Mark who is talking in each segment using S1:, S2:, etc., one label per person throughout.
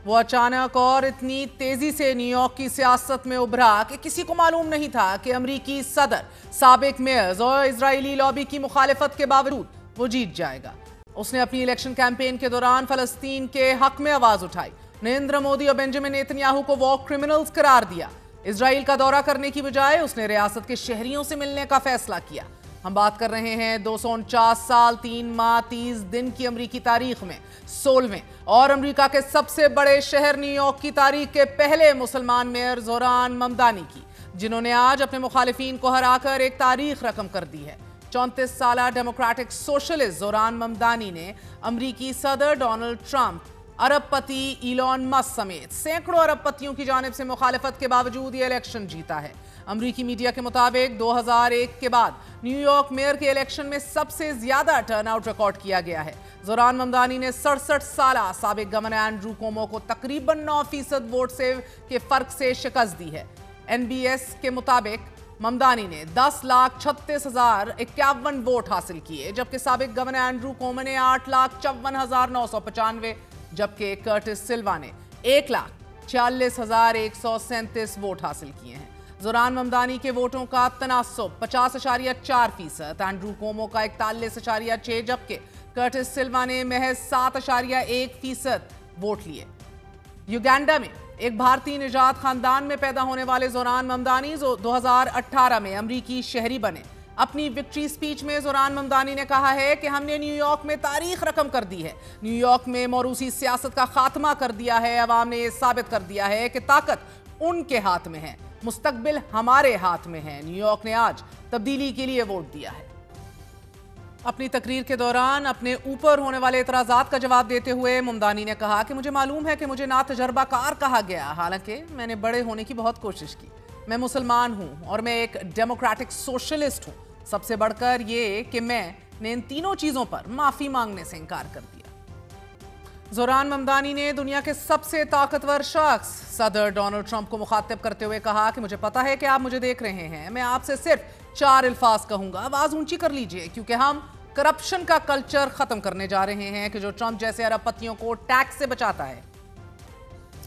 S1: वो अचानक और इतनी तेजी से न्यूयॉर्क की सियासत में उभरा कि किसी को मालूम नहीं था कि अमरीकी सदर, साबिक मेयर्स और इजरायली लॉबी की मुखालिफत के बावजूद वो जीत जाएगा। उसने अपनी इलेक्शन कैंपेन के दौरान फलस्तीन के हक में आवाज उठाई, नरेंद्र मोदी और बेंजामिन नेतन्याहू को वॉर क्रिमिनल्स करार दिया। इजराइल का दौरा करने की बजाय उसने रियासत के शहरियों से मिलने का फैसला किया। हम बात कर रहे हैं 249 साल 3 माह 30 दिन की अमरीकी तारीख में 16वें और अमरीका के सबसे बड़े शहर न्यूयॉर्क की तारीख के पहले मुसलमान मेयर जोरान ममदानी की, जिन्होंने आज अपने मुखालिफिन को हराकर एक तारीख रकम कर दी है। 34 साला डेमोक्रेटिक सोशलिस्ट जोरान ममदानी ने अमरीकी सदर डोनाल्ड ट्रंप, अरबपति इलॉन मस्क समेत सैकड़ों अरबपतियों की जानिब से मुखालिफत के बावजूद ये इलेक्शन जीता है। अमरीकी मीडिया के मुताबिक 2001 के बाद न्यूयॉर्क मेयर के इलेक्शन में सबसे ज्यादा टर्नआउट रिकॉर्ड किया गया है। जोरान ममदानी ने 67 साला साबिक गवर्नर एंड्रू कोमो को तकरीबन 9% वोट के फर्क से शिकस्त दी है। NBS के मुताबिक ममदानी ने 10,36,051 वोट हासिल किए, जबकि साबिक गवर्नर एंड्रू कोमो ने 8,54,995, जबकि कर्टिस सिल्वा ने 1,46,137 वोट हासिल किए हैं। जोरान ममदानी के वोटों का तनासुब 50.4%, एंड्रू कोमो का 41.6%, जबकि कर्टिस सिल्वा ने महज 7.1% वोट लिए। युगांडा में एक भारतीय निजात खानदान में पैदा होने वाले जोरान ममदानी 2018 में अमरीकी शहरी बने। अपनी विक्ट्री स्पीच में जोरान ममदानी ने कहा है कि हमने न्यूयॉर्क में तारीख रकम कर दी है, न्यूयॉर्क में मौरूसी सियासत का खात्मा कर दिया है। अवाम ने यह साबित कर दिया है कि ताकत उनके हाथ में है, मुस्तकबिल हमारे हाथ में है। न्यूयॉर्क ने आज तब्दीली के लिए वोट दिया है। अपनी तकरीर के दौरान अपने ऊपर होने वाले एतराजात का जवाब देते हुए ममदानी ने कहा कि मुझे मालूम है कि मुझे ना तजर्बाकार कहा गया, हालांकि मैंने बड़े होने की बहुत कोशिश की। मैं मुसलमान हूं और मैं एक डेमोक्रेटिक सोशलिस्ट हूं। सबसे बढ़कर ये कि मैंने इन तीनों चीजों पर माफी मांगने से इनकार कर दिया। जोरान ममदानी ने दुनिया के सबसे ताकतवर शख्स सदर डोनाल्ड ट्रंप को मुखातिब करते हुए कहा कि मुझे पता है कि आप मुझे देख रहे हैं, मैं आपसे सिर्फ 4 अल्फाज कहूंगा, आवाज ऊंची कर लीजिए, क्योंकि हम करप्शन का कल्चर खत्म करने जा रहे हैं कि जो ट्रंप जैसे अरबपतियों को टैक्स से बचाता है।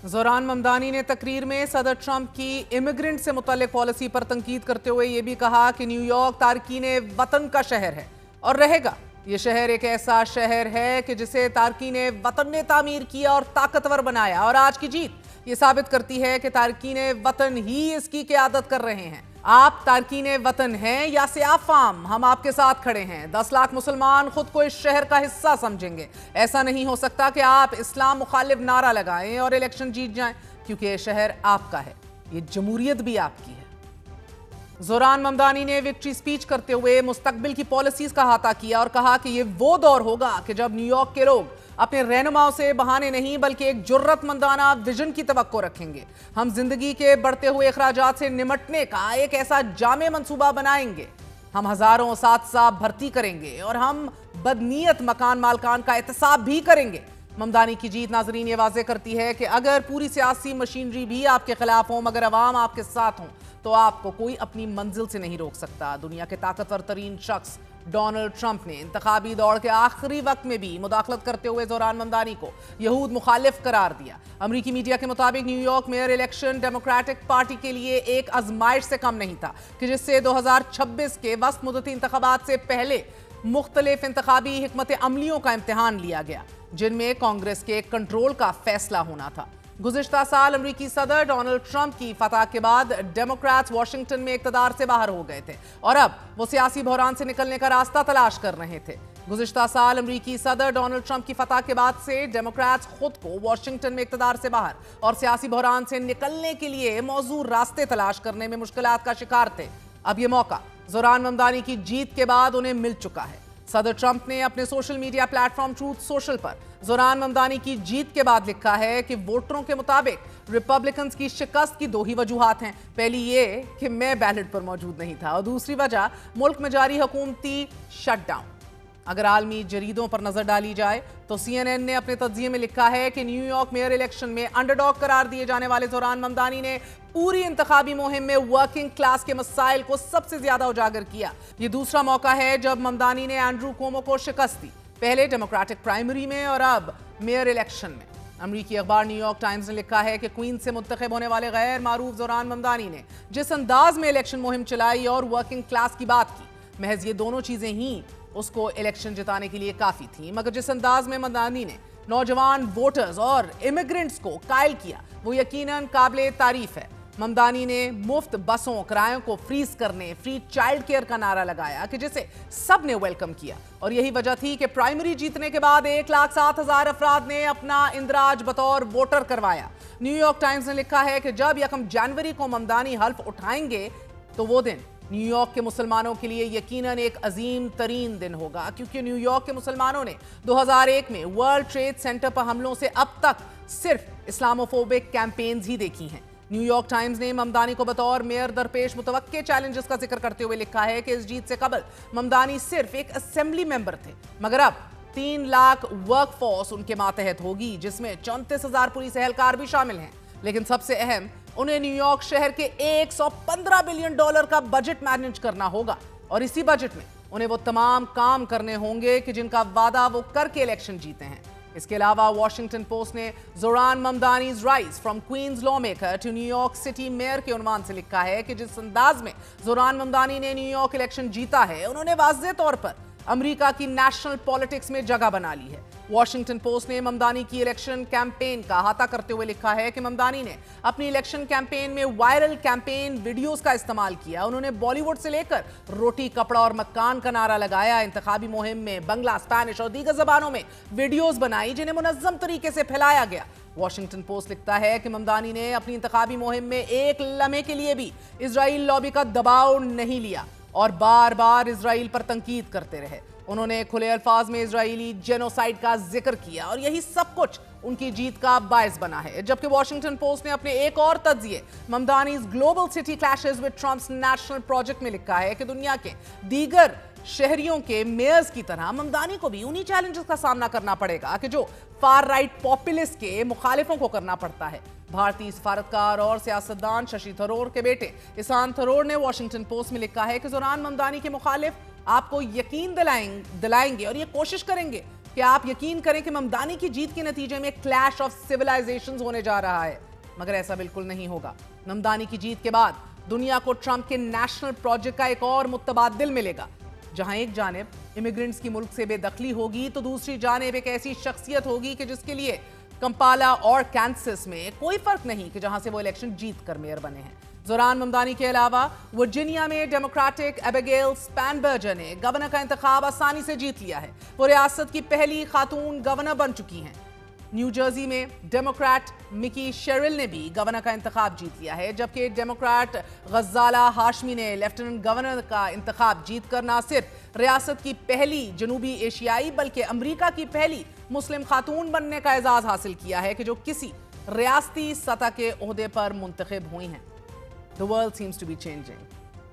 S1: जोरान ममदानी ने तकरीर में सदर ट्रंप की इमिग्रेंट से मुतल्लिक पॉलिसी पर तंकीद करते हुए यह भी कहा कि न्यूयॉर्क तारकीने वतन का शहर है और रहेगा। ये शहर एक ऐसा शहर है कि जिसे तारकीने वतन ने तामीर किया और ताकतवर बनाया, और आज की जीत ये साबित करती है कि तारकीने वतन ही इसकी क़यादत कर रहे हैं। आप तारकीने वतन हैं या सियाफाम, हम आपके साथ खड़े हैं। 10 लाख मुसलमान खुद को इस शहर का हिस्सा समझेंगे। ऐसा नहीं हो सकता कि आप इस्लाम मुखालिफ नारा लगाएं और इलेक्शन जीत जाएं, क्योंकि ये शहर आपका है, ये जमहूरियत भी आपकी है। जोरान ममदानी ने विक्ट्री स्पीच करते हुए मुस्तकबिल की पॉलिसीज का अहाता किया और कहा कि ये वो दौर होगा कि जब न्यूयॉर्क के लोग अपने रहनुमाओं से बहाने नहीं बल्कि एक जुर्रतमंदाना विजन की तवक्को रखेंगे। हम जिंदगी के बढ़ते हुए अखराजात से निमटने का एक ऐसा जामे मंसूबा बनाएंगे। हम हजारों साथ भर्ती करेंगे और हम बदनीयत मकान मालकान का एहतसाब भी करेंगे। ममदानी की जीत नाजरीन ये वाजे करती है कि अगर पूरी सियासी मशीनरी भी आपके खिलाफ हो मगर अवाम आपके साथ हों तो आपको कोई अपनी मंजिल से नहीं रोक सकता। दुनिया के ताकतवर तरीन शख्स डोनाल्ड ट्रंप ने इंतखाबी दौड़ के आखिरी वक्त में भी मुदाखलत करते हुए जोरान ममदानी को यहूद मुखालिफ करार दिया। अमरीकी मीडिया के मुताबिक New York mayor election democratic party के लिए एक आजमाइश से कम नहीं था कि जिससे 2026 के वस्त मुद्दती इंतखाबात से पहले मुख्तलिफ इंतखाबी हिकमत अमलियों का इम्तिहान लिया गया, जिनमें कांग्रेस के कंट्रोल का फैसला होना था। गुज़िश्ता साल अमरीकी सदर डोनाल्ड ट्रंप की फतह के बाद डेमोक्रेट्स वाशिंगटन में इक़्तिदार से बाहर हो गए थे और अब वो सियासी बहरान से निकलने का रास्ता तलाश कर रहे थे। गुज़िश्ता साल अमरीकी सदर डोनाल्ड ट्रंप की फतह के बाद से डेमोक्रेट्स खुद को वाशिंगटन में इक़्तिदार से बाहर और सियासी बहरान से निकलने के लिए मौजूद रास्ते तलाश करने में मुश्किलात का शिकार थे। अब ये मौका जोरान ममदानी की जीत के बाद उन्हें मिल चुका है। सदर ट्रंप ने अपने social media platform truth social पर जोरान ममदानी की जीत के बाद लिखा है कि वोटरों के मुताबिक रिपब्लिकन्स की शिकस्त की 2 ही वजूहात हैं। पहली ये कि मैं बैलेट पर मौजूद नहीं था और दूसरी वजह मुल्क में जारी हुकूमती शटडाउन। अगर आलमी जरीदों पर नजर डाली जाए तो CNN ने अपने तज्जिये में लिखा है कि न्यूयॉर्क मेयर इलेक्शन में अंडरडॉग करार दिए जाने वाले जोरान ममदानी ने पूरी इंतखाबी मुहिम में वर्किंग क्लास के मसाइल को सबसे ज्यादा उजागर किया। ये दूसरा मौका है जब ममदानी ने एंड्रू कोमो को शिकस्त दी, पहले डेमोक्रेटिक प्राइमरी में और अब मेयर इलेक्शन में। امریکی اخبار نیو یارک ٹائمز نے لکھا ہے کہ کوئین سے منتخب ہونے والے غیر معروف زوران ممدانی نے جس انداز میں الیکشن مہم چلائی اور ورکنگ کلاس کی بات کی، محض یہ دونوں چیزیں ہی اس کو الیکشن جتانے کے لیے کافی تھیں، مگر جس انداز میں ممدانی نے نوجوان ووٹرز اور امیگرنٹس کو قائل کیا وہ یقیناً قابل تعریف ہے۔ ممدانی نے مفت بسوں کرایوں کو فریز کرنے، فری چائلڈ کیئر کا نعرہ لگایا کہ جسے سب نے ویلکم کیا، اور یہی وجہ تھی کہ پرائمری جیتنے کے بعد 1,07,000 افراد نے اپنا اندراج بطور ووٹر کروایا۔ نیو یارک ٹائمز نے لکھا ہے کہ جب 1 جنوری کو ممدانی حلف اٹھائیں گے تو وہ دن نیو یارک کے مسلمانوں کے لیے یقیناً ایک عظیم ترین دن ہوگا، کیونکہ نیو یارک کے مسلمانوں نے 2001 میں ورلڈ ٹریڈ سینٹر پر حملوں سے اب تک صرف اسلاموفوبک کیمپینز ہی دیکھی ہیں۔ نیو یارک ٹائمز نے ممدانی کو بطور میئر درپیش متوقع چیلنجز کا ذکر کرتے ہوئے لکھا ہے کہ اس جیت سے قبل ممدانی صرف ایک اسمبلی ممبر تھے، مگر اب 3 لاکھ ورک فورس ان کے ماتحت ہوگی، جس میں 34,000 پولیس اہلکار بھی شامل ہیں۔ لیکن سب سے اہم، انہیں نیو یارک شہر کے $115 بلین کا بجٹ مینیج کرنا ہوگا، اور اسی بجٹ میں انہیں وہ تمام کام کرنے ہوں گے کہ جن کا وعدہ وہ کر کے الیکشن جیتے ہیں۔ اس کے علاوہ واشنگٹن پوسٹ نے Zohran Mamdani's rise from Queens lawmaker to New York City mayor کے عنوان سے لکھا ہے کہ جس انداز میں زوران ممدانی نے نیو یارک الیکشن جیتا ہے، انہوں نے واضح طور پر امریکہ کی نیشنل پالیٹکس میں جگہ بنا لی ہے۔ واشنگٹن پوسٹ نے ممدانی کی الیکشن کیمپین کا احاطہ کرتے ہوئے لکھا ہے کہ ممدانی نے اپنی الیکشن کیمپین میں وائرل کیمپین ویڈیوز کا استعمال کیا، انہوں نے بالی ووڈ سے لے کر روٹی کپڑا اور مکان کا نعرہ لگایا، انتخابی مہم میں بنگلہ، اسپینش اور دیگر زبانوں میں ویڈیوز بنائی جنہیں منظم طریقے سے پھیلایا گیا۔ واشنگٹن پوسٹ لکھتا ہے کہ ممدانی نے اپنی انتخابی مہم میں ایک لمحے کے لیے بھی اسرائیل لابی کا دباؤ نہیں لیا اور بار بار اسرائیل پر تنقید کرتے رہے۔ انہوں نے کھلے الفاظ میں اسرائیلی جینوسائیڈ کا ذکر کیا، اور یہی سب کچھ ان کی جیت کا باعث بنا ہے۔ جبکہ واشنگٹن پوسٹ نے اپنے ایک اور تجزیے Mamdani's global city clashes with Trump's national project میں لکھا ہے کہ دنیا کے دیگر شہریوں کے میئرز کی طرح ممدانی کو بھی انہی چیلنجز کا سامنا کرنا پڑے گا کہ جو فار رائٹ پاپولسٹ کے مخالفوں کو کرنا پڑتا ہے۔ بھارتی سفارتکار اور سیاستدان ششی تھرور کے بیٹے احسان تھرور نے واشنگٹن پوسٹ میں لکھا ہے کہ زوران ممدانی کے مخالف آپ کو یقین دلائیں گے اور یہ کوشش کریں گے کہ آپ یقین کریں کہ ممدانی کی جیت کے نتیجے میں کلیش آف سیولائزیشنز ہونے جا رہا ہے، مگر ایسا بالکل نہیں ہوگا۔ ممدانی کی جیت کے بعد دنیا کو ٹرمپ کے نیشنل پروجیکٹ کا ایک اور متبادل ملے گا، جہاں ایک جانب امیگرنٹس کی ملک سے بے دخلی ہوگی تو دوسری جانب ایک ایسی شخصیت ہوگی کہ جس کے لیے کمپالا اور کینسس میں کوئی فرق نہیں کہ جہاں سے وہ الیکشن جیت کر میئر بنے ہیں۔ زوران ممدانی کے علاوہ ورجینیا میں ڈیموکریٹک ایبیگیل سپینبرجر نے گورنر کا انتخاب آسانی سے جیت لیا ہے، وہ ریاست کی پہلی خاتون گورنر بن چکی ہیں۔ نیو جرسی میں ڈیموکریٹ مکی شیرل نے بھی گورنر کا انتخاب جیت لیا ہے، جبکہ ڈیموکریٹ غزالہ ہاشمی نے لیفٹیننٹ گورنر کا انتخاب جیت کر نہ صرف ریاست کی پہلی جنوبی ایشیائی بلکہ امریکہ کی پہلی مسلم خاتون بننے کا اعزاز حاصل کیا ہے کہ جو کسی ریاستی سطح کے عہدے پر منتخب ہوئی ہیں۔ The world seems to be changing.